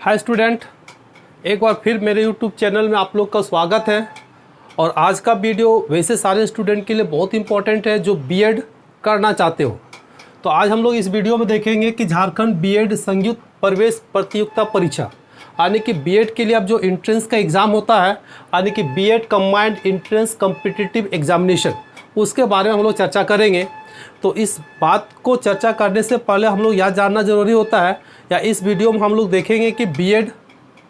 Hi student, एक बार फिर मेरे यूट्यूब चैनल में आप लोग का स्वागत है। और आज का वीडियो वैसे सारे स्टूडेंट के लिए बहुत इंपॉर्टेंट है जो बीएड करना चाहते हो। तो आज हम लोग इस वीडियो में देखेंगे कि झारखंड बीएड संयुक्त प्रवेश प्रतियोगिता परीक्षा यानी कि बीएड के लिए अब जो एंट्रेंस का एग्ज़ाम होता है यानी कि BEd combined entrance competitive examination, उसके बारे में हम लोग चर्चा करेंगे। तो इस बात को चर्चा करने से पहले हम लोग यह जानना ज़रूरी होता है, या इस वीडियो में हम लोग देखेंगे कि बीएड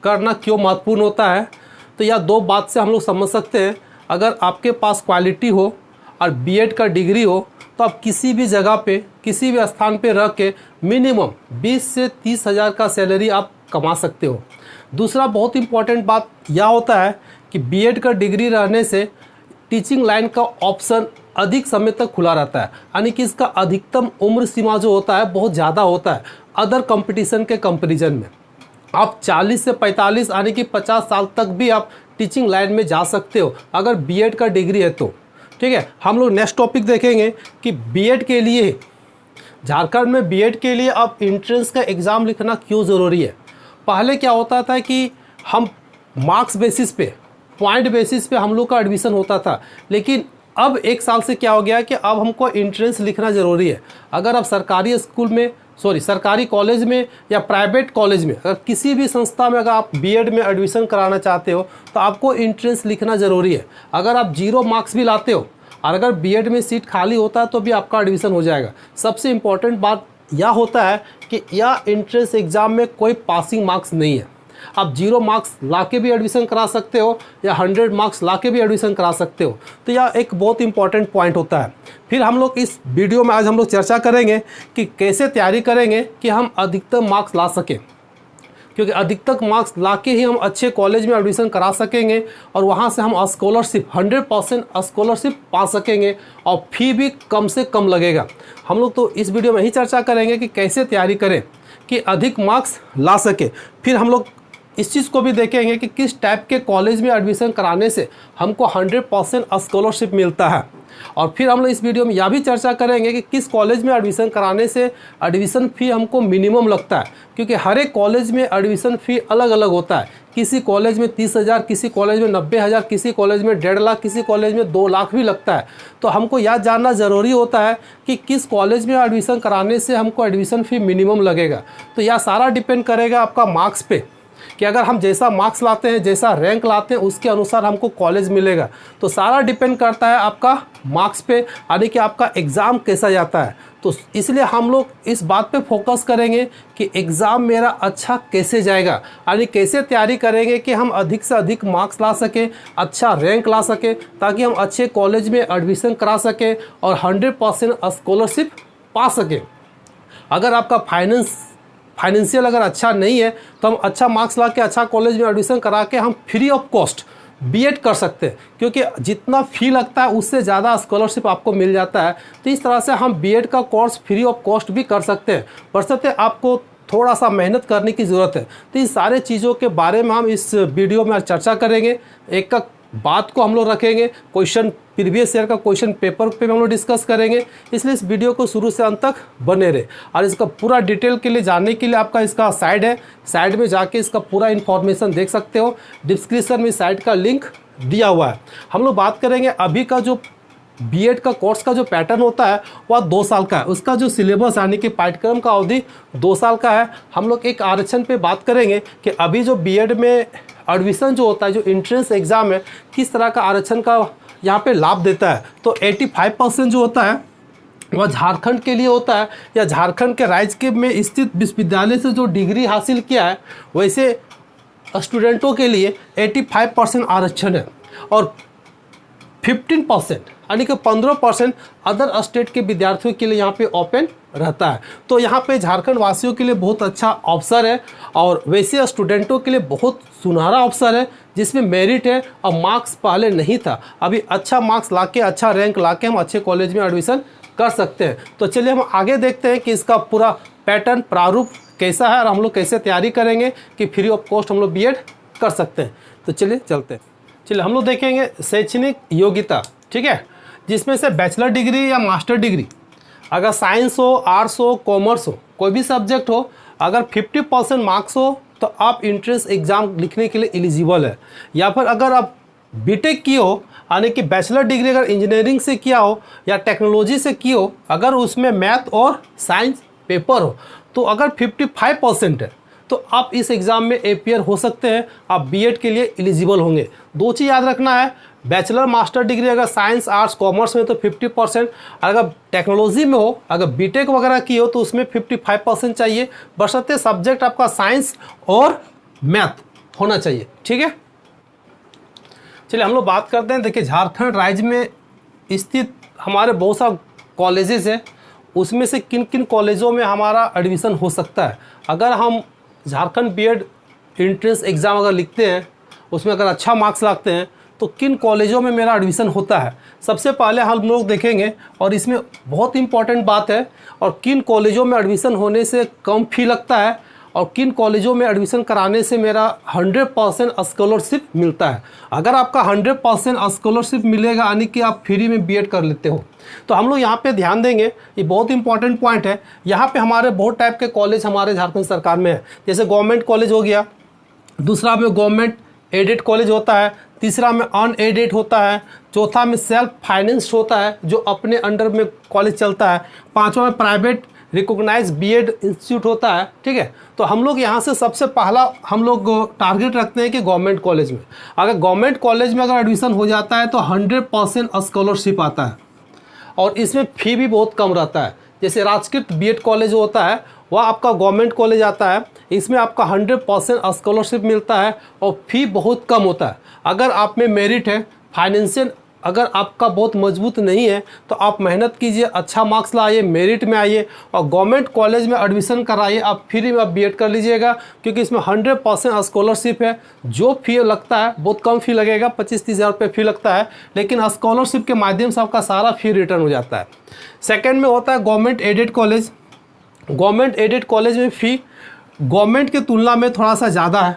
करना क्यों महत्वपूर्ण होता है। तो यह दो बात से हम लोग समझ सकते हैं, अगर आपके पास क्वालिटी हो और बीएड का डिग्री हो तो आप किसी भी जगह पे किसी भी स्थान पे रह के मिनिमम 20 से 30 हज़ार का सैलरी आप कमा सकते हो। दूसरा बहुत इंपॉर्टेंट बात यह होता है कि बीएड का डिग्री रहने से टीचिंग लाइन का ऑप्शन अधिक समय तक खुला रहता है, यानी कि इसका अधिकतम उम्र सीमा जो होता है बहुत ज़्यादा होता है अदर कंपटीशन के कंपैरिजन में। आप 40 से 45 यानी कि 50 साल तक भी आप टीचिंग लाइन में जा सकते हो अगर बीएड का डिग्री है तो। ठीक है, हम लोग नेक्स्ट टॉपिक देखेंगे कि बीएड के लिए झारखंड में बीएड के लिए अब एंट्रेंस का एग्ज़ाम लिखना क्यों ज़रूरी है। पहले क्या होता था कि हम मार्क्स बेसिस पे, पॉइंट बेसिस पे हम लोग का एडमिशन होता था, लेकिन अब एक साल से क्या हो गया कि अब हमको एंट्रेंस लिखना ज़रूरी है। अगर आप सरकारी स्कूल में सरकारी कॉलेज में या प्राइवेट कॉलेज में, अगर किसी भी संस्था में अगर आप बीएड में एडमिशन कराना चाहते हो तो आपको एंट्रेंस लिखना ज़रूरी है। अगर आप 0 मार्क्स भी लाते हो और अगर बीएड में सीट खाली होता है तो भी आपका एडमिशन हो जाएगा। सबसे इम्पॉर्टेंट बात यह होता है कि यह एंट्रेंस एग्ज़ाम में कोई पासिंग मार्क्स नहीं है। आप 0 मार्क्स ला के भी एडमिशन करा सकते हो या 100 मार्क्स ला के भी एडमिशन करा सकते हो। तो यह एक बहुत इंपॉर्टेंट पॉइंट होता है। फिर हम लोग इस वीडियो में आज हम लोग चर्चा करेंगे कि कैसे तैयारी करेंगे कि हम अधिकतम मार्क्स ला सकें, क्योंकि अधिकतम मार्क्स ला के ही हम अच्छे कॉलेज में एडमिशन करा सकेंगे और वहाँ से हम स्कॉलरशिप 100% स्कॉलरशिप पा सकेंगे और फी भी कम से कम लगेगा। हम लोग तो इस वीडियो में ही चर्चा करेंगे कि कैसे तैयारी करें कि अधिक मार्क्स ला सके। फिर हम लोग इस चीज़ को भी देखेंगे कि किस टाइप के कॉलेज में एडमिशन कराने से हमको 100% स्कॉलरशिप मिलता है। और फिर हम लोग इस वीडियो में यह भी चर्चा करेंगे कि किस कॉलेज में एडमिशन कराने से एडमिशन फ़ी हमको मिनिमम लगता है, क्योंकि हर एक कॉलेज में एडमिशन फ़ी अलग अलग होता है। किसी कॉलेज में 30 हज़ार, किसी कॉलेज में 90 हज़ार, किसी कॉलेज में 1.5 लाख, किसी कॉलेज में 2 लाख भी लगता है। तो हमको यह जानना ज़रूरी होता है कि किस कॉलेज में एडमिशन कराने से हमको एडमिशन फ़ी मिनिमम लगेगा। तो यह सारा डिपेंड करेगा आपका मार्क्स पे, कि अगर हम जैसा मार्क्स लाते हैं, जैसा रैंक लाते हैं, उसके अनुसार हमको कॉलेज मिलेगा। तो सारा डिपेंड करता है आपका मार्क्स पे, यानी कि आपका एग्ज़ाम कैसा जाता है। तो इसलिए हम लोग इस बात पे फोकस करेंगे कि एग्ज़ाम मेरा अच्छा कैसे जाएगा, यानी कैसे तैयारी करेंगे कि हम अधिक से अधिक मार्क्स ला सकें, अच्छा रैंक ला सकें, ताकि हम अच्छे कॉलेज में एडमिशन करा सकें और 100% स्कॉलरशिप पा सकें। अगर आपका फाइनेंशियल अगर अच्छा नहीं है तो हम अच्छा मार्क्स ला के अच्छा कॉलेज में एडमिशन करा के हम फ्री ऑफ कॉस्ट बीएड कर सकते हैं, क्योंकि जितना फ़ी लगता है उससे ज़्यादा स्कॉलरशिप आपको मिल जाता है। तो इस तरह से हम बीएड का कोर्स फ्री ऑफ कॉस्ट भी कर सकते हैं, बशर्ते आपको थोड़ा सा मेहनत करने की ज़रूरत है। तो इन सारे चीज़ों के बारे में हम इस वीडियो में चर्चा करेंगे। एक का बात को हम लोग रखेंगे, क्वेश्चन प्रीवियस ईयर का क्वेश्चन पेपर पे हम लोग डिस्कस करेंगे। इसलिए इस वीडियो को शुरू से अंत तक बने रहे। और इसका पूरा डिटेल के लिए जानने के लिए आपका इसका साइड है, साइड में जाके इसका पूरा इन्फॉर्मेशन देख सकते हो। डिस्क्रिप्शन में साइट का लिंक दिया हुआ है। हम लोग बात करेंगे अभी का जो बीएड का कोर्स का जो पैटर्न होता है वह 2 साल का है। उसका जो सिलेबस यानी कि पाठ्यक्रम का अवधि 2 साल का है। हम लोग एक आरक्षण पे बात करेंगे कि अभी जो बीएड में एडमिशन जो होता है, जो एंट्रेंस एग्ज़ाम है, किस तरह का आरक्षण का यहाँ पे लाभ देता है। तो 85% जो होता है वह झारखंड के लिए होता है, या झारखंड के राज्य के में स्थित विश्वविद्यालय से जो डिग्री हासिल किया है वैसे स्टूडेंटों के लिए 85% आरक्षण है। और 15% यानी कि 15% अदर स्टेट के विद्यार्थियों के लिए यहाँ पे ओपन रहता है। तो यहाँ पे झारखंड वासियों के लिए बहुत अच्छा अवसर है, और वैसे स्टूडेंटों के लिए बहुत सुनहरा अवसर है जिसमें मेरिट है और मार्क्स पहले नहीं था। अभी अच्छा मार्क्स लाके, अच्छा रैंक लाके हम अच्छे कॉलेज में एडमिशन कर सकते हैं। तो चलिए हम आगे देखते हैं कि इसका पूरा पैटर्न प्रारूप कैसा है और हम लोग कैसे तैयारी करेंगे कि फ्री ऑफ कॉस्ट हम लोग बीएड कर सकते हैं। तो चलिए चलते हैं। चलिए हम लोग देखेंगे शैक्षणिक योग्यता, ठीक है, जिसमें से बैचलर डिग्री या मास्टर डिग्री, अगर साइंस हो, आर्ट्स हो, कॉमर्स हो, कोई भी सब्जेक्ट हो, अगर 50% मार्क्स हो तो आप इंट्रेंस एग्ज़ाम लिखने के लिए एलिजिबल है। या फिर अगर आप बीटेक किए हो, यानी कि बैचलर डिग्री अगर इंजीनियरिंग से किया हो या टेक्नोलॉजी से की हो, अगर उसमें मैथ और साइंस पेपर हो, तो अगर 55% है तो आप इस एग्ज़ाम में अपियर हो सकते हैं, आप बीएड के लिए एलिजिबल होंगे। दो चीज़ याद रखना है, बैचलर मास्टर डिग्री अगर साइंस आर्ट्स कॉमर्स में तो 50%, अगर टेक्नोलॉजी में हो, अगर बीटेक वगैरह की हो तो उसमें 55% चाहिए, बशर्ते सब्जेक्ट आपका साइंस और मैथ होना चाहिए। ठीक है, चलिए हम लोग बात करते हैं। देखिए, झारखंड राज्य में स्थित हमारे बहुत सारे कॉलेजेस हैं, उसमें से किन किन कॉलेजों में हमारा एडमिशन हो सकता है। अगर हम झारखंड बीएड एंट्रेंस एग्ज़ाम अगर लिखते हैं, उसमें अगर अच्छा मार्क्स लाते हैं, तो किन कॉलेजों में मेरा एडमिशन होता है, सबसे पहले हम लोग देखेंगे। और इसमें बहुत इंपॉर्टेंट बात है, और किन कॉलेजों में एडमिशन होने से कम फी लगता है, और किन कॉलेजों में एडमिशन कराने से मेरा 100% स्कॉलरशिप मिलता है। अगर आपका 100% स्कॉलरशिप मिलेगा, यानी कि आप फ्री में बीएड कर लेते हो, तो हम लोग यहाँ पे ध्यान देंगे। ये बहुत इंपॉर्टेंट पॉइंट है। यहाँ पे हमारे बहुत टाइप के कॉलेज हमारे झारखंड सरकार में है, जैसे गवर्नमेंट कॉलेज हो गया, दूसरा में गवर्नमेंट एडेड कॉलेज होता है, तीसरा में अनएडेड होता है, चौथा में सेल्फ फाइनेंस्ड होता है जो अपने अंडर में कॉलेज चलता है, पांचवा में प्राइवेट रिकॉग्नाइज बीएड इंस्टीट्यूट होता है। ठीक है, तो हम लोग यहाँ से सबसे पहला हम लोग टारगेट रखते हैं कि गवर्नमेंट कॉलेज में। अगर गवर्नमेंट कॉलेज में अगर एडमिशन हो जाता है तो 100% स्कॉलरशिप आता है, और इसमें फ़ी भी बहुत कम रहता है। जैसे राजकीय बीएड कॉलेज होता है, वह आपका गवर्नमेंट कॉलेज आता है, इसमें आपका 100% स्कॉलरशिप मिलता है और फ़ी बहुत कम होता है। अगर आप में मेरिट है, फाइनेंशियल अगर आपका बहुत मजबूत नहीं है, तो आप मेहनत कीजिए, अच्छा मार्क्स लाइए, मेरिट में आइए और गवर्नमेंट कॉलेज में एडमिशन कराइए। आप फ्री में आप बीएड कर लीजिएगा, क्योंकि इसमें 100% स्कॉलरशिप है। जो फ़ी लगता है बहुत कम फ़ी लगेगा, 25-30 हज़ार रुपये फ़ी लगता है, लेकिन स्कॉलरशिप के माध्यम से आपका सारा फ़ी रिटर्न हो जाता है। सेकेंड में होता है government aided college. Government aided college में फ़ी गवर्नमेंट की तुलना में थोड़ा सा ज़्यादा है,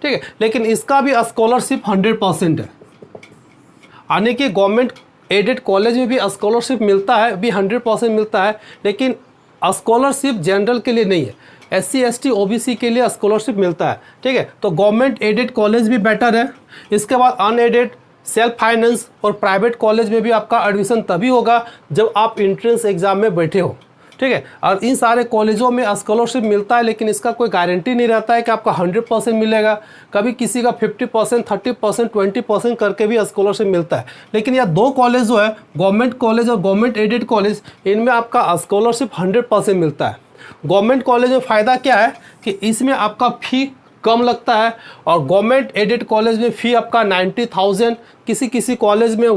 ठीक है, लेकिन इसका भी स्कॉलरशिप 100% है। यानी कि गवर्नमेंट एडेड कॉलेज में भी स्कॉलरशिप मिलता है, भी 100% मिलता है, लेकिन स्कॉलरशिप जनरल के लिए नहीं है, SC ST OBC के लिए स्कॉलरशिप मिलता है। ठीक है, तो गवर्नमेंट एडेड कॉलेज भी बेटर है। इसके बाद अनएडेड, सेल्फ फाइनेंस और प्राइवेट कॉलेज में भी आपका एडमिशन तभी होगा जब आप एंट्रेंस एग्ज़ाम में बैठे हो। ठीक है, और इन सारे कॉलेजों में स्कॉलरशिप मिलता है, लेकिन इसका कोई गारंटी नहीं रहता है कि आपका 100% मिलेगा। कभी किसी का 50%, 30%, 20% करके भी स्कॉलरशिप मिलता है। लेकिन यह दो कॉलेज जो है, गवर्नमेंट कॉलेज और गवर्नमेंट एडेड कॉलेज, इनमें आपका स्कॉलरशिप 100% मिलता है। गवर्नमेंट कॉलेज में फ़ायदा क्या है कि इसमें आपका फ़ी कम लगता है, और गवर्नमेंट एडेड कॉलेज में फ़ी आपका 90,000, किसी कॉलेज में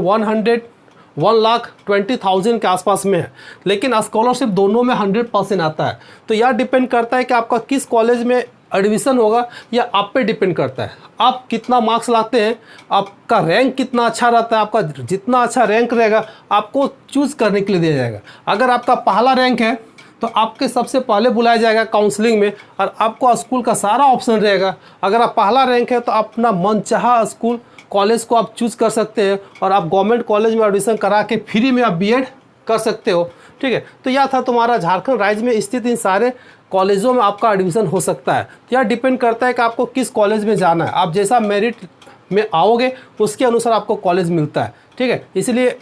1,20,000 के आसपास में है, लेकिन स्कॉलरशिप दोनों में 100% आता है। तो यह डिपेंड करता है कि आपका किस कॉलेज में एडमिशन होगा, या आप पे डिपेंड करता है। आप कितना मार्क्स लाते हैं, आपका रैंक कितना अच्छा रहता है। आपका जितना अच्छा रैंक रहेगा आपको चूज़ करने के लिए दिया जाएगा। अगर आपका पहला रैंक है तो आपके सबसे पहले बुलाया जाएगा काउंसलिंग में, और आपको स्कूल का सारा ऑप्शन रहेगा। अगर आप पहला रैंक है तो अपना मनचाहा स्कूल कॉलेज को आप चूज़ कर सकते हैं, और आप गवर्नमेंट कॉलेज में एडमिशन करा के फ्री में आप बीएड कर सकते हो। ठीक है, तो यह था तुम्हारा झारखंड राज्य में स्थित इन सारे कॉलेजों में आपका एडमिशन हो सकता है। तो यह डिपेंड करता है कि आपको किस कॉलेज में जाना है। आप जैसा मेरिट में आओगे उसके अनुसार आपको कॉलेज मिलता है। ठीक है, इसलिए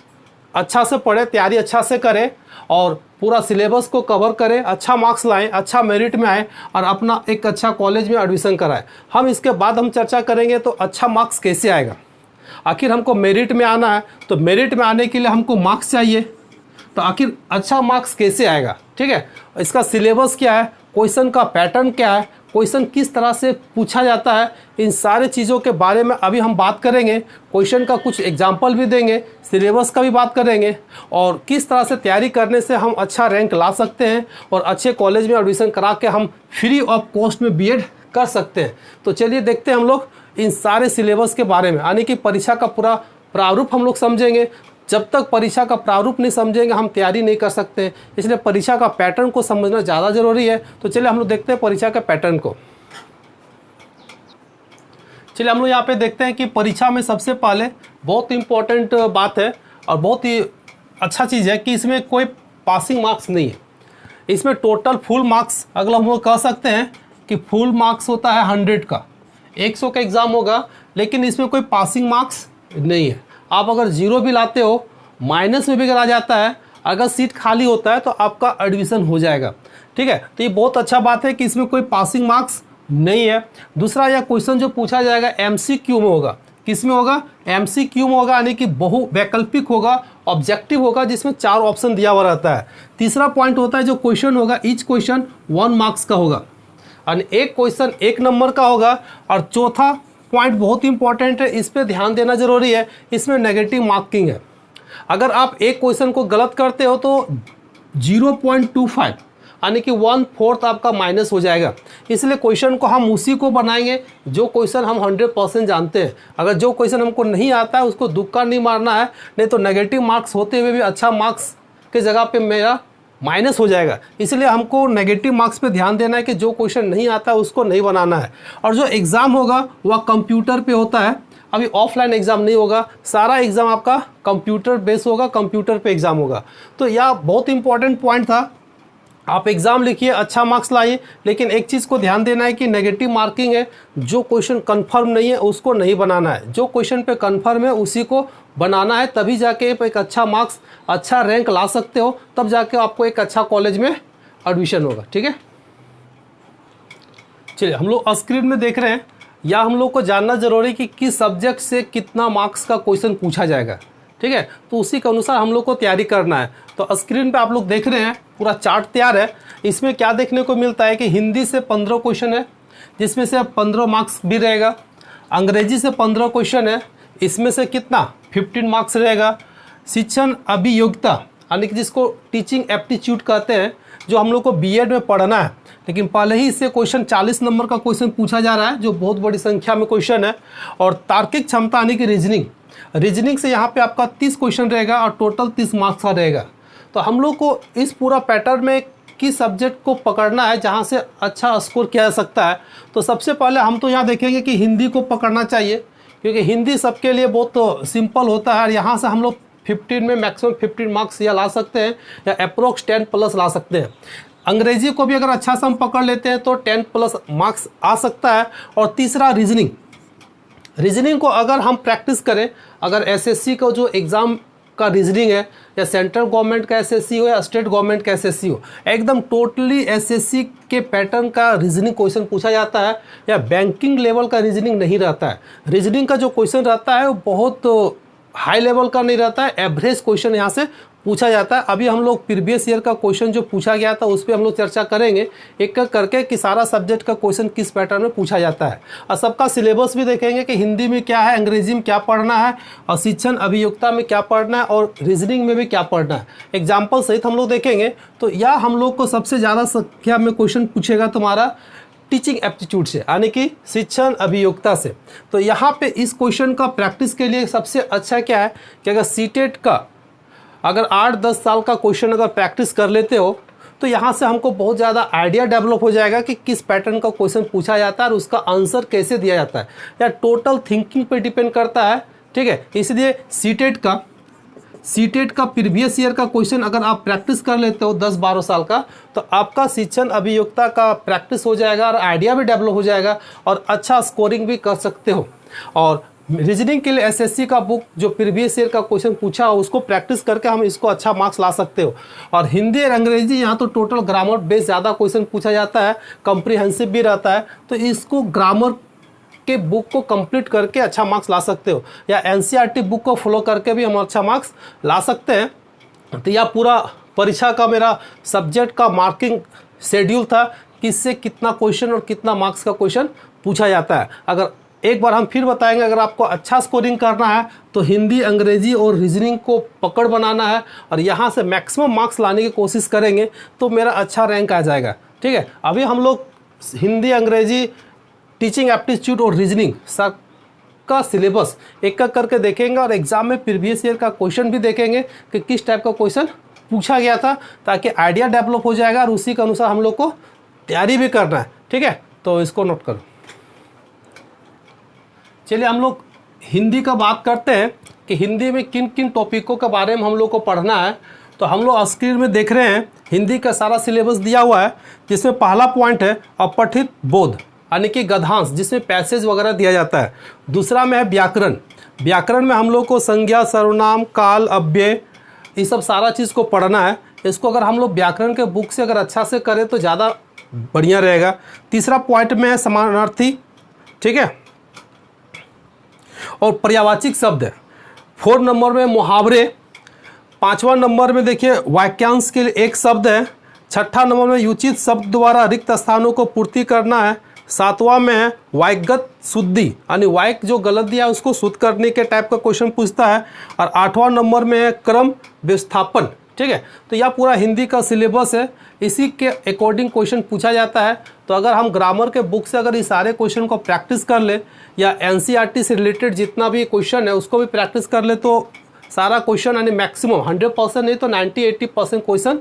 अच्छा से पढ़े, तैयारी अच्छा से करें और पूरा सिलेबस को कवर करें, अच्छा मार्क्स लाएं, अच्छा मेरिट में आए और अपना एक अच्छा कॉलेज में एडमिशन कराएं। हम इसके बाद हम चर्चा करेंगे तो अच्छा मार्क्स कैसे आएगा। आखिर हमको मेरिट में आना है, तो मेरिट में आने के लिए हमको मार्क्स चाहिए, तो आखिर अच्छा मार्क्स कैसे आएगा। ठीक है, इसका सिलेबस क्या है, क्वेश्चन का पैटर्न क्या है, क्वेश्चन किस तरह से पूछा जाता है, इन सारे चीज़ों के बारे में अभी हम बात करेंगे। क्वेश्चन का कुछ एग्जाम्पल भी देंगे, सिलेबस का भी बात करेंगे, और किस तरह से तैयारी करने से हम अच्छा रैंक ला सकते हैं और अच्छे कॉलेज में एडमिशन करा के हम फ्री ऑफ कॉस्ट में बीएड कर सकते हैं। तो चलिए देखते हैं हम लोग इन सारे सिलेबस के बारे में, यानी कि परीक्षा का पूरा प्रारूप हम लोग समझेंगे। जब तक परीक्षा का प्रारूप नहीं समझेंगे हम तैयारी नहीं कर सकते, इसलिए परीक्षा का पैटर्न को समझना ज़्यादा ज़रूरी है। तो चलिए हम लोग देखते हैं परीक्षा के पैटर्न को। चलिए हम लोग यहाँ पे देखते हैं कि परीक्षा में सबसे पहले बहुत इम्पोर्टेंट बात है और बहुत ही अच्छा चीज़ है कि इसमें कोई पासिंग मार्क्स नहीं है। इसमें टोटल फुल मार्क्स अगर हम लोग कह सकते हैं कि फुल मार्क्स होता है 100 का, 100 का एग्ज़ाम होगा, लेकिन इसमें कोई पासिंग मार्क्स नहीं है। आप अगर 0 भी लाते हो, माइनस में भी अगर आ जाता है, अगर सीट खाली होता है तो आपका एडमिशन हो जाएगा। ठीक है, तो ये बहुत अच्छा बात है कि इसमें कोई पासिंग मार्क्स नहीं है। दूसरा, यह क्वेश्चन जो पूछा जाएगा MCQ में होगा। किस में होगा? MCQ में होगा, यानी कि बहु वैकल्पिक होगा, ऑब्जेक्टिव होगा, जिसमें 4 ऑप्शन दिया हुआ रहता है। तीसरा पॉइंट होता है जो क्वेश्चन होगा, ईच क्वेश्चन 1 मार्क्स का होगा, यानी एक क्वेश्चन 1 नंबर का होगा। और चौथा पॉइंट बहुत इंपॉर्टेंट है, इस पर ध्यान देना जरूरी है, इसमें नेगेटिव मार्किंग है। अगर आप एक क्वेश्चन को गलत करते हो तो 0.25 यानी कि 1/4 आपका माइनस हो जाएगा। इसलिए क्वेश्चन को हम उसी को बनाएंगे जो क्वेश्चन हम 100% जानते हैं। अगर जो क्वेश्चन हमको नहीं आता है उसको दुक्का नहीं मारना है, नहीं तो नेगेटिव मार्क्स होते हुए भी अच्छा मार्क्स के जगह पे मेरा माइनस हो जाएगा। इसलिए हमको नेगेटिव मार्क्स पे ध्यान देना है कि जो क्वेश्चन नहीं आता है उसको नहीं बनाना है। और जो एग्ज़ाम होगा वह कंप्यूटर पे होता है, अभी ऑफलाइन एग्ज़ाम नहीं होगा, सारा एग्ज़ाम आपका कंप्यूटर बेस होगा, कंप्यूटर पे एग्ज़ाम होगा। तो यह बहुत इंपॉर्टेंट पॉइंट था। आप एग्ज़ाम लिखिए, अच्छा मार्क्स लाइए, लेकिन एक चीज़ को ध्यान देना है कि नेगेटिव मार्किंग है, जो क्वेश्चन कंफर्म नहीं है उसको नहीं बनाना है, जो क्वेश्चन पे कंफर्म है उसी को बनाना है, तभी जाके एक अच्छा मार्क्स, अच्छा रैंक ला सकते हो, तब जाके आपको एक अच्छा कॉलेज में एडमिशन होगा। ठीक है, चलिए हम लोग स्क्रीन में देख रहे हैं, या हम लोग को जानना जरूरी है कि किस सब्जेक्ट से कितना मार्क्स का क्वेश्चन पूछा जाएगा। ठीक है, तो उसी के अनुसार हम लोग को तैयारी करना है। तो स्क्रीन पे आप लोग देख रहे हैं पूरा चार्ट तैयार है। इसमें क्या देखने को मिलता है कि हिंदी से 15 क्वेश्चन है, जिसमें से 15 मार्क्स भी रहेगा। अंग्रेजी से 15 क्वेश्चन है, इसमें से कितना 15 मार्क्स रहेगा। शिक्षण अभियोग्यता यानी कि जिसको टीचिंग एप्टीट्यूड कहते हैं, जो हम लोग को बीएड में पढ़ना है, लेकिन पहले ही इससे क्वेश्चन 40 नंबर का क्वेश्चन पूछा जा रहा है, जो बहुत बड़ी संख्या में क्वेश्चन है। और तार्किक क्षमता यानी कि रीजनिंग से यहाँ पे आपका 30 क्वेश्चन रहेगा और टोटल 30 मार्क्स का रहेगा। तो हम लोग को इस पूरा पैटर्न में किस सब्जेक्ट को पकड़ना है जहाँ से अच्छा स्कोर किया जा सकता है। तो सबसे पहले हम तो यहाँ देखेंगे कि हिंदी को पकड़ना चाहिए, क्योंकि हिंदी सबके लिए बहुत सिंपल होता है और यहाँ से हम लोग 15 में मैक्सिमम 15 मार्क्स या ला सकते हैं, या अप्रोक्स 10+ ला सकते हैं। अंग्रेजी को भी अगर अच्छा से हम पकड़ लेते हैं तो 10+ मार्क्स आ सकता है। और तीसरा रीजनिंग को अगर हम प्रैक्टिस करें, अगर एसएससी का जो एग्ज़ाम का रीजनिंग है, या सेंट्रल गवर्नमेंट का एसएससी हो या स्टेट गवर्नमेंट का एसएससी हो, एकदम टोटली एसएससी के पैटर्न का रीजनिंग क्वेश्चन पूछा जाता है, या बैंकिंग लेवल का रीजनिंग नहीं रहता है। रीजनिंग का जो क्वेश्चन रहता है वो बहुत हाई लेवल का नहीं रहता है, एवरेज क्वेश्चन यहाँ से पूछा जाता है। अभी हम लोग प्रीवियस ईयर का क्वेश्चन जो पूछा गया था उस पर हम लोग चर्चा करेंगे एक एक करके कि सारा सब्जेक्ट का क्वेश्चन किस पैटर्न में पूछा जाता है, और सबका सिलेबस भी देखेंगे कि हिंदी में क्या है, अंग्रेजी में क्या पढ़ना है, और शिक्षण अभियोग्यता में क्या पढ़ना है, और रीजनिंग में भी क्या पढ़ना है, एग्जाम्पल सहित हम लोग देखेंगे। तो यह हम लोग को सबसे ज़्यादा संख्या में क्वेश्चन पूछेगा तुम्हारा टीचिंग एप्टीट्यूड से, यानी कि शिक्षण अभियोग्यता से। तो यहाँ पे इस क्वेश्चन का प्रैक्टिस के लिए सबसे अच्छा क्या है कि अगर सीटेट का अगर 8-10 साल का क्वेश्चन अगर प्रैक्टिस कर लेते हो तो यहाँ से हमको बहुत ज़्यादा आइडिया डेवलप हो जाएगा कि किस पैटर्न का क्वेश्चन पूछा जाता है और उसका आंसर कैसे दिया जाता है, या टोटल थिंकिंग पे डिपेंड करता है। ठीक है, इसलिए सीटेट का प्रीवियस ईयर का क्वेश्चन अगर आप प्रैक्टिस कर लेते हो 10-12 साल का, तो आपका शिक्षण अभियोग्यता का प्रैक्टिस हो जाएगा और आइडिया भी डेवलप हो जाएगा और अच्छा स्कोरिंग भी कर सकते हो। और रीजनिंग के लिए एसएससी का बुक जो प्रीवियस ईयर का क्वेश्चन पूछा हो उसको प्रैक्टिस करके हम इसको अच्छा मार्क्स ला सकते हो। और हिंदी और अंग्रेजी यहाँ तो टोटल ग्रामर बेस ज़्यादा क्वेश्चन पूछा जाता है, कॉम्प्रिहेंसिव भी रहता है, तो इसको ग्रामर के बुक को कंप्लीट करके अच्छा मार्क्स ला सकते हो, या एनसीईआरटी बुक को फॉलो करके भी हम अच्छा मार्क्स ला सकते हैं। तो यह पूरा परीक्षा का मेरा सब्जेक्ट का मार्किंग शेड्यूल था, किससे कितना क्वेश्चन और कितना मार्क्स का क्वेश्चन पूछा जाता है। अगर एक बार हम फिर बताएंगे, अगर आपको अच्छा स्कोरिंग करना है तो हिंदी, अंग्रेजी और रीजनिंग को पकड़ बनाना है और यहाँ से मैक्सिमम मार्क्स लाने की कोशिश करेंगे तो मेरा अच्छा रैंक आ जाएगा। ठीक है, अभी हम लोग हिंदी, अंग्रेजी, टीचिंग एप्टीट्यूड और रीजनिंग सब का सिलेबस एक एक करके देखेंगे और एग्जाम में प्रीवियस ईयर का क्वेश्चन भी देखेंगे कि किस टाइप का क्वेश्चन पूछा गया था, ताकि आइडिया डेवलप हो जाएगा और उसी के अनुसार हम लोग को तैयारी भी करना है। ठीक है, तो इसको नोट करो। चलिए हम लोग हिंदी का बात करते हैं कि हिंदी में किन किन टॉपिकों के बारे में हम लोग को पढ़ना है। तो हम लोग स्क्रीन में देख रहे हैं हिंदी का सारा सिलेबस दिया हुआ है, जिसमें पहला पॉइंट है अपठित बोध यानी कि गद्यांश, जिसमें पैसेज वगैरह दिया जाता है। दूसरा में है व्याकरण। व्याकरण में हम लोग को संज्ञा, सर्वनाम, काल, अव्यय, ये सब सारा चीज़ को पढ़ना है। इसको अगर हम लोग व्याकरण के बुक से अगर अच्छा से करें तो ज़्यादा बढ़िया रहेगा। तीसरा पॉइंट में है समानार्थी, ठीक है, और पर्यायवाची शब्द है। 4 नंबर में मुहावरे। 5वां नंबर में देखिए वाक्यांश के लिए एक शब्द है। 6ठा नंबर में उचित शब्द द्वारा रिक्त स्थानों को पूर्ति करना है। 7वां में है वाक्यगत शुद्धि यानी वाक्य जो गलत दिया है उसको शुद्ध करने के टाइप का क्वेश्चन पूछता है। और 8वां नंबर में है क्रम विस्थापन, ठीक है। तो यह पूरा हिंदी का सिलेबस है, इसी के अकॉर्डिंग क्वेश्चन पूछा जाता है। तो अगर हम ग्रामर के बुक से अगर इस सारे क्वेश्चन को प्रैक्टिस कर ले या एनसीईआरटी से रिलेटेड जितना भी क्वेश्चन है उसको भी प्रैक्टिस कर ले तो सारा क्वेश्चन यानी मैक्सिमम 100% नहीं तो 90-80% क्वेश्चन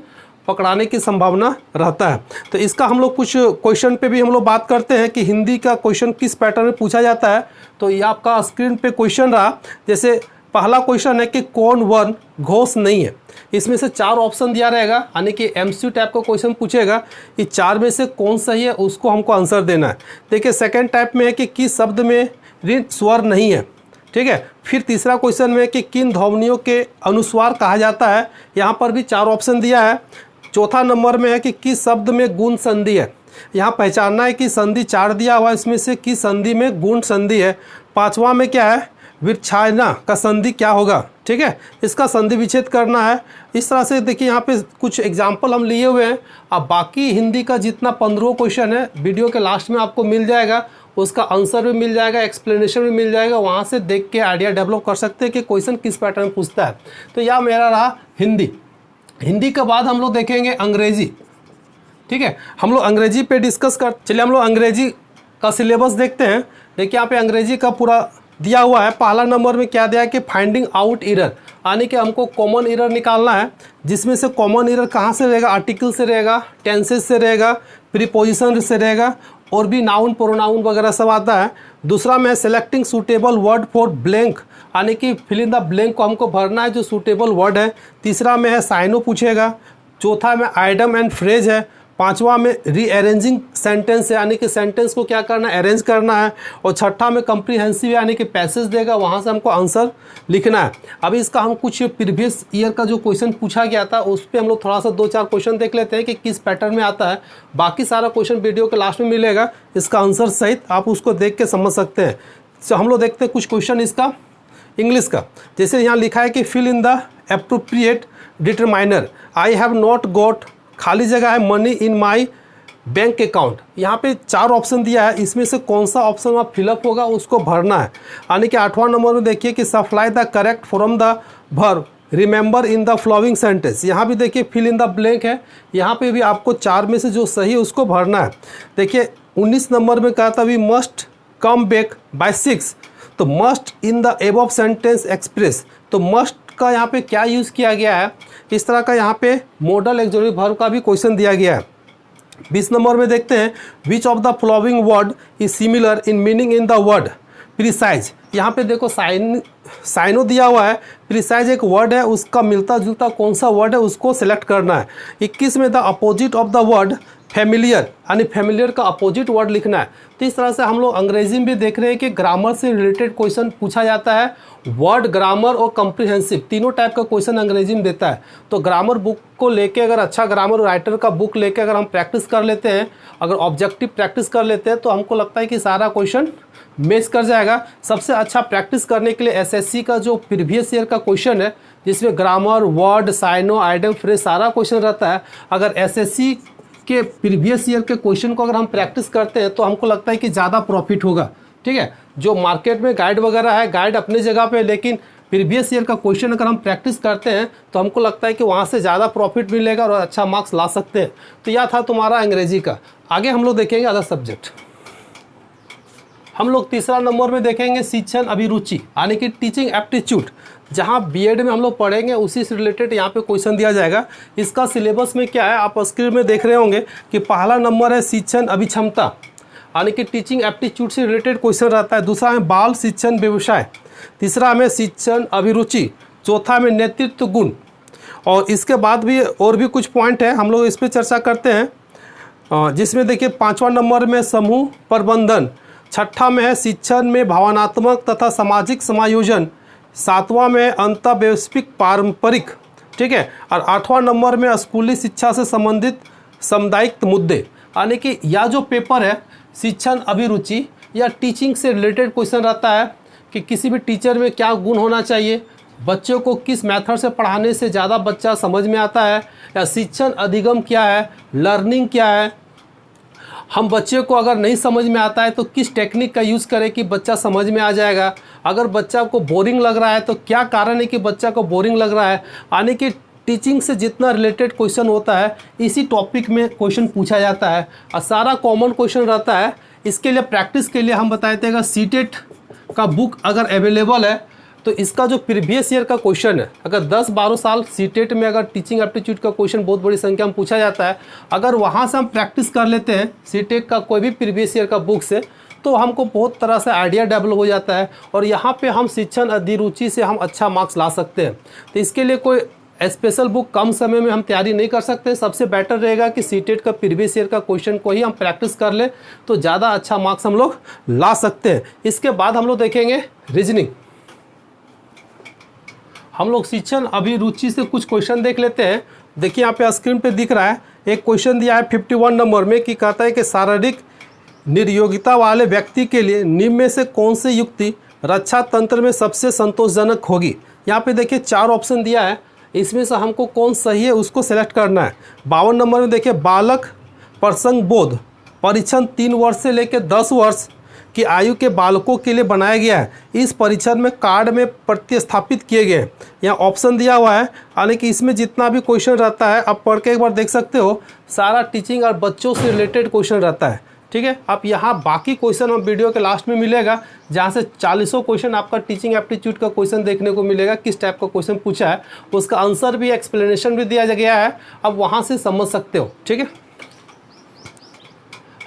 पकड़ाने की संभावना रहता है। तो इसका हम लोग कुछ क्वेश्चन पे भी हम लोग बात करते हैं कि हिंदी का क्वेश्चन किस पैटर्न में पूछा जाता है। तो ये आपका स्क्रीन पे क्वेश्चन रहा। जैसे पहला क्वेश्चन है कि कौन वर्ण घोष नहीं है। इसमें से 4 ऑप्शन दिया रहेगा यानी कि एमसीक्यू टाइप का क्वेश्चन पूछेगा। ये 4 में से कौन सही है उसको हमको आंसर देना है। देखिए सेकंड टाइप में है कि किस शब्द में ऋण स्वर नहीं है, ठीक है। फिर तीसरा क्वेश्चन में है कि किन ध्वनियों के अनुस्वार कहा जाता है, यहाँ पर भी 4 ऑप्शन दिया है। चौथा नंबर में है कि किस शब्द में गुण संधि है, यहाँ पहचानना है कि संधि 4 दिया हुआ है, इसमें से किस संधि में गुण संधि है। 5वां में क्या है विच्छायना का संधि क्या होगा, ठीक है, इसका संधि विच्छेद करना है। इस तरह से देखिए यहाँ पे कुछ एग्जाम्पल हम लिए हुए हैं। अब बाकी हिंदी का जितना 15 क्वेश्चन है वीडियो के लास्ट में आपको मिल जाएगा, उसका आंसर भी मिल जाएगा, एक्सप्लेनेशन भी मिल जाएगा। वहाँ से देख के आइडिया डेवलप कर सकते हैं कि क्वेश्चन किस पैटर्न में पूछता है। तो यह मेरा रहा हिंदी। हिंदी के बाद हम लोग देखेंगे अंग्रेजी, ठीक है। हम लोग अंग्रेजी पे डिस्कस कर चलिए हम लोग अंग्रेजी का सिलेबस देखते हैं। देखिए यहाँ पे अंग्रेजी का पूरा दिया हुआ है। पहला नंबर में क्या दिया है कि फाइंडिंग आउट एरर यानी कि हमको कॉमन एरर निकालना है, जिसमें से कॉमन एरर कहाँ से रहेगा, आर्टिकल से रहेगा, टेंसेस से रहेगा, प्रीपोजिशन से रहेगा और भी नाउन प्रोनाउन वगैरह सब आता है। दूसरा में selecting suitable word for blank यानी कि फिल इन द ब्लैंक को हमको भरना है जो सूटेबल वर्ड है। तीसरा में है साइनो पूछेगा। चौथा में आइटम एंड फ्रेज है। 5वां में रीअरेंजिंग सेंटेंस है यानी कि सेंटेंस को क्या करना है अरेंज करना है। और 6ठा में कंप्रीहेंसिव यानी कि पैसेज देगा, वहाँ से हमको आंसर लिखना है। अभी इसका हम कुछ प्रीवियस ईयर का जो क्वेश्चन पूछा गया था उस पर हम लोग थोड़ा सा 2-4 क्वेश्चन देख लेते हैं कि किस पैटर्न में आता है। बाकी सारा क्वेश्चन वीडियो के लास्ट में मिलेगा, इसका आंसर सहित आप उसको देख के समझ सकते हैं। तो हम लोग देखते हैं कुछ क्वेश्चन इसका इंग्लिश का। जैसे यहाँ लिखा है कि fill in the appropriate determiner, I have not got, खाली जगह है money in my bank account. यहाँ पे 4 ऑप्शन दिया है, इसमें से कौन सा ऑप्शन वहाँ फिलअप होगा उसको भरना है। यानी कि 8वां नंबर में देखिए कि supply the correct from the verb remember in the flowing sentence. यहाँ भी देखिए फिल इन द ब्लैंक है, यहाँ पे भी आपको 4 में से जो सही है उसको भरना है। देखिए 19 नंबर में कहा था we must come back by 6, तो must in the above sentence express, तो मस्ट का यहाँ पे क्या यूज़ किया गया है, इस तरह का यहाँ पे मॉडल एक्सक्लूसिव वर्ब का भी क्वेश्चन दिया गया है। 20 नंबर में देखते हैं which of the following word is similar in meaning in the word precise. यहाँ पे देखो साइनो दिया हुआ है, प्रिसाइज एक वर्ड है, उसका मिलता जुलता कौन सा वर्ड है उसको सिलेक्ट करना है। 21 में the opposite of the word familiar यानी फैमिलियर का अपोजिट वर्ड लिखना है। तो इस तरह से हम लोग अंग्रेजी में भी देख रहे हैं कि ग्रामर से रिलेटेड क्वेश्चन पूछा जाता है। वर्ड, ग्रामर और कम्प्रीहेंसिव तीनों टाइप का क्वेश्चन अंग्रेजी में देता है। तो ग्रामर बुक को लेके अगर अच्छा ग्रामर राइटर का बुक लेके अगर हम प्रैक्टिस कर लेते हैं, अगर ऑब्जेक्टिव प्रैक्टिस कर लेते हैं तो हमको लगता है कि सारा क्वेश्चन मैच कर जाएगा। सबसे अच्छा प्रैक्टिस करने के लिए एसएससी का जो प्रीवियस ईयर का क्वेश्चन है जिसमें grammar, word, synonym, idiom, phrase सारा क्वेश्चन रहता है, अगर एसएससी के प्रीवियस ईयर के क्वेश्चन को अगर हम प्रैक्टिस करते हैं तो हमको लगता है कि ज़्यादा प्रॉफिट होगा। ठीक है, जो मार्केट में गाइड वगैरह है, गाइड अपनी जगह पे, लेकिन प्रीवियस ईयर का क्वेश्चन अगर हम प्रैक्टिस करते हैं तो हमको लगता है कि वहाँ से ज़्यादा प्रॉफिट मिलेगा और अच्छा मार्क्स ला सकते हैं। तो यह था तुम्हारा अंग्रेजी का। आगे हम लोग देखेंगे अदर सब्जेक्ट। हम लोग तीसरा नंबर में देखेंगे शिक्षण अभिरुचि यानी कि टीचिंग एप्टीट्यूड। जहाँ बीएड में हम लोग पढ़ेंगे उसी से रिलेटेड यहाँ पे क्वेश्चन दिया जाएगा। इसका सिलेबस में क्या है आप स्क्रीन में देख रहे होंगे कि पहला नंबर है शिक्षण अभिक्षमता यानी कि टीचिंग एप्टीट्यूड से रिलेटेड क्वेश्चन रहता है। दूसरा में बाल शिक्षण व्यवसाय, तीसरा में शिक्षण अभिरुचि, चौथा में नेतृत्व गुण और इसके बाद भी और भी कुछ पॉइंट है, हम लोग इस पर चर्चा करते हैं। जिसमें देखिए 5वां नंबर में समूह प्रबंधन, 6ठा में है शिक्षण में भावनात्मक तथा सामाजिक समायोजन, 7वां में अंतर्वैश्विक पारंपरिक, ठीक है, और 8वां नंबर में स्कूली शिक्षा से संबंधित सामुदायिक मुद्दे। यानी कि यह जो पेपर है शिक्षण अभिरुचि या टीचिंग से रिलेटेड क्वेश्चन रहता है कि किसी भी टीचर में क्या गुण होना चाहिए, बच्चों को किस मेथड से पढ़ाने से ज़्यादा बच्चा समझ में आता है, या शिक्षण अधिगम क्या है, लर्निंग क्या है, हम बच्चे को अगर नहीं समझ में आता है तो किस टेक्निक का यूज़ करें कि बच्चा समझ में आ जाएगा, अगर बच्चा को बोरिंग लग रहा है तो क्या कारण है कि बच्चा को बोरिंग लग रहा है। यानी कि टीचिंग से जितना रिलेटेड क्वेश्चन होता है इसी टॉपिक में क्वेश्चन पूछा जाता है और सारा कॉमन क्वेश्चन रहता है। इसके लिए प्रैक्टिस के लिए हम बताए थे अगर सीटेट का बुक अगर अवेलेबल है तो इसका जो प्रीवियस ईयर का क्वेश्चन है, अगर 10-12 साल सीटेट में अगर टीचिंग एप्टीट्यूड का क्वेश्चन बहुत बड़ी संख्या में पूछा जाता है, अगर वहाँ से हम प्रैक्टिस कर लेते हैं सीटेट का कोई भी प्रीवियस ईयर का बुक से, तो हमको बहुत तरह से आइडिया डेवलप हो जाता है और यहाँ पे हम शिक्षण अभिरुचि से हम अच्छा मार्क्स ला सकते हैं। तो इसके लिए कोई स्पेशल बुक कम समय में हम तैयारी नहीं कर सकते। सबसे बेटर रहेगा कि सीटेट का प्रीवियस ईयर का क्वेश्चन को ही हम प्रैक्टिस कर ले तो ज़्यादा अच्छा मार्क्स हम लोग ला सकते हैं। इसके बाद हम लोग देखेंगे रीजनिंग। हम लोग शिक्षण अभिरुचि से कुछ क्वेश्चन देख लेते हैं। देखिए यहाँ पे स्क्रीन पे दिख रहा है, एक क्वेश्चन दिया है 51 नंबर में कि कहता है कि शारीरिक निर्योग्यता वाले व्यक्ति के लिए निम्न में से कौन सी युक्ति रक्षा तंत्र में सबसे संतोषजनक होगी। यहाँ पे देखिए 4 ऑप्शन दिया है, इसमें से हमको कौन सही है उसको सेलेक्ट करना है। 52 नंबर में देखिए बालक प्रसंग बोध परीक्षण 3 वर्ष से लेकर 10 वर्ष की आयु के बालकों के लिए बनाया गया है। इस परीक्षण में कार्ड में प्रतिस्थापित किए गए हैं। यहाँ ऑप्शन दिया हुआ है, यानी कि इसमें जितना भी क्वेश्चन रहता है आप पढ़ के एक बार देख सकते हो, सारा टीचिंग और बच्चों से रिलेटेड क्वेश्चन रहता है। ठीक है, आप यहाँ बाकी क्वेश्चन हम वीडियो के लास्ट में मिलेगा, जहाँ से 40 क्वेश्चन आपका टीचिंग एप्टीट्यूड का क्वेश्चन देखने को मिलेगा, किस टाइप का क्वेश्चन पूछा है, उसका आंसर भी एक्सप्लेनेशन भी दिया गया है, अब वहाँ से समझ सकते हो। ठीक है,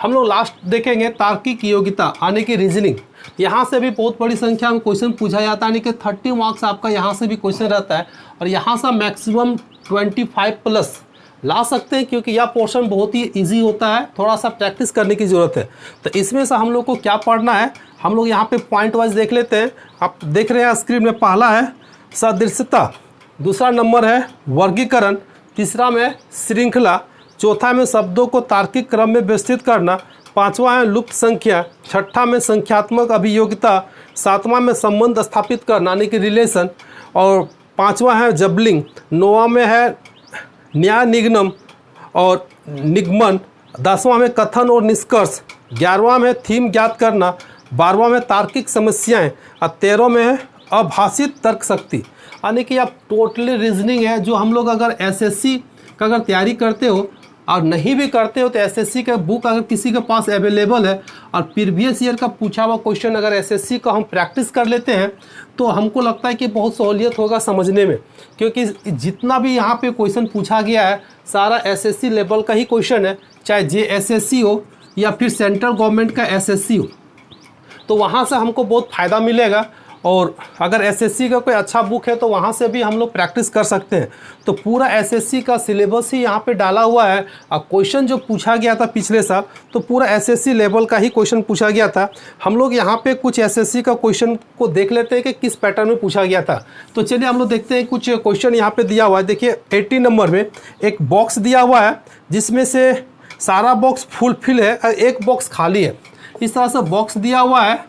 हम लोग लास्ट देखेंगे तार्किक योग्यता यानी कि रीजनिंग। यहाँ से भी बहुत बड़ी संख्या में क्वेश्चन पूछा जाता है, यानी कि 30 मार्क्स आपका यहाँ से भी क्वेश्चन रहता है और यहाँ से मैक्सिमम 25+ ला सकते हैं, क्योंकि यह पोर्शन बहुत ही इजी होता है, थोड़ा सा प्रैक्टिस करने की ज़रूरत है। तो इसमें से हम लोग को क्या पढ़ना है, हम लोग यहाँ पे पॉइंट वाइज देख लेते हैं। आप देख रहे हैं स्क्रीन में, पहला है सदृशता, दूसरा नंबर है वर्गीकरण, तीसरा में श्रृंखला, चौथा में शब्दों को तार्किक क्रम में व्यवस्थित करना, 5वां है लुप्त संख्या, 6ठा में संख्यात्मक अभियोगिता, 7वां में संबंध स्थापित करना यानी कि रिलेशन, और 5वां है जबलिंग, 9वां में है न्याय निगमन और निगमन, 10वां में कथन और निष्कर्ष, 11वां में थीम ज्ञात करना, 12वां में तार्किक समस्याएं और 13वां में है अभाषित तर्क शक्ति। यानी कि आप टोटली रीजनिंग है जो हम लोग अगर एसएससी का अगर तैयारी करते हो और नहीं भी करते हो तो एसएससी का बुक अगर किसी के पास अवेलेबल है और प्रीवियस ईयर का पूछा हुआ क्वेश्चन अगर एसएससी का हम प्रैक्टिस कर लेते हैं तो हमको लगता है कि बहुत सहूलियत होगा समझने में, क्योंकि जितना भी यहाँ पे क्वेश्चन पूछा गया है सारा एसएससी लेवल का ही क्वेश्चन है, चाहे जेएसएससी हो या फिर सेंट्रल गवर्नमेंट का एसएससी हो, तो वहाँ से हमको बहुत फ़ायदा मिलेगा। और अगर एसएससी का कोई अच्छा बुक है तो वहाँ से भी हम लोग प्रैक्टिस कर सकते हैं। तो पूरा एसएससी का सिलेबस ही यहाँ पे डाला हुआ है और क्वेश्चन जो पूछा गया था पिछले साल तो पूरा एसएससी लेवल का ही क्वेश्चन पूछा गया था। हम लोग यहाँ पे कुछ एसएससी का क्वेश्चन को देख लेते हैं कि किस पैटर्न में पूछा गया था। तो चलिए हम लोग देखते हैं, कुछ क्वेश्चन यहाँ पर दिया हुआ है। देखिए 80 नंबर में एक बॉक्स दिया हुआ है जिसमें से सारा बॉक्स फुलफिल है और एक बॉक्स खाली है। इस तरह से बॉक्स दिया हुआ है,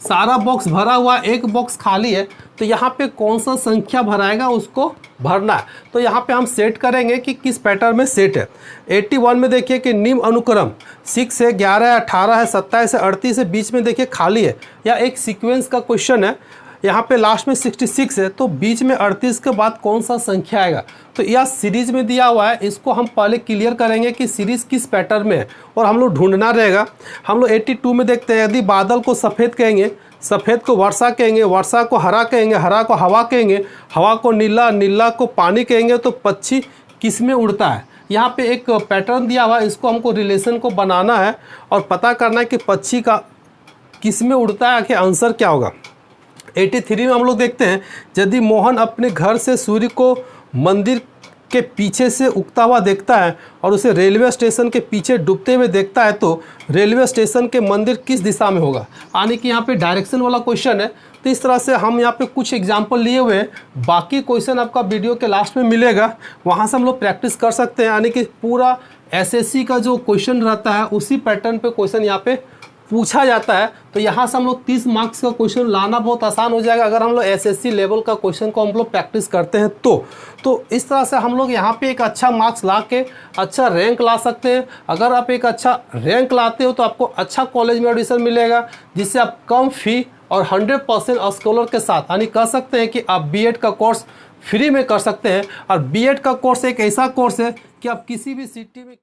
सारा बॉक्स भरा हुआ, एक बॉक्स खाली है, तो यहाँ पे कौन सा संख्या भराएगा उसको भरना है। तो यहाँ पे हम सेट करेंगे कि किस पैटर्न में सेट है। 81 में देखिए कि निम्न अनुक्रम 6 है, 11 है, 18 है, 27 है, 38 है, बीच में देखिए खाली है, या एक सीक्वेंस का क्वेश्चन है। यहाँ पे लास्ट में 66 है तो बीच में 38 के बाद कौन सा संख्या आएगा। तो यह सीरीज में दिया हुआ है, इसको हम पहले क्लियर करेंगे कि सीरीज किस पैटर्न में है और हम लोग ढूंढना रहेगा। हम लोग 82 में देखते हैं, यदि बादल को सफ़ेद कहेंगे, सफ़ेद को वर्षा कहेंगे, वर्षा को हरा कहेंगे, हरा को हवा कहेंगे, हवा को नीला, नीला को पानी कहेंगे, तो पक्षी किस में उड़ता है। यहाँ पे एक पैटर्न दिया हुआ है, इसको हमको रिलेशन को बनाना है और पता करना है कि पक्षी का किस में उड़ता है, आखिर आंसर क्या होगा। 83 में हम लोग देखते हैं, यदि मोहन अपने घर से सूर्य को मंदिर के पीछे से उगता हुआ देखता है और उसे रेलवे स्टेशन के पीछे डूबते हुए देखता है तो रेलवे स्टेशन के मंदिर किस दिशा में होगा। यानी कि यहाँ पे डायरेक्शन वाला क्वेश्चन है। तो इस तरह से हम यहाँ पे कुछ एग्जांपल लिए हुए हैं, बाकी क्वेश्चन आपका वीडियो के लास्ट में मिलेगा, वहाँ से हम लोग प्रैक्टिस कर सकते हैं। यानी कि पूरा एसएससी का जो क्वेश्चन रहता है उसी पैटर्न पे क्वेश्चन यहाँ पे पूछा जाता है। तो यहाँ से हम लोग 30 मार्क्स का क्वेश्चन लाना बहुत आसान हो जाएगा अगर हम लोग एसएससी लेवल का क्वेश्चन को हम लोग प्रैक्टिस करते हैं तो इस तरह से हम लोग यहाँ पे एक अच्छा मार्क्स ला के अच्छा रैंक ला सकते हैं। अगर आप एक अच्छा रैंक लाते हो तो आपको अच्छा कॉलेज में एडमिशन मिलेगा, जिससे आप कम फी और 100% स्कॉलर के साथ यानी कह सकते हैं कि आप बीएड का कोर्स फ्री में कर सकते हैं। और बीएड का कोर्स एक ऐसा कोर्स है कि आप किसी भी सिटी में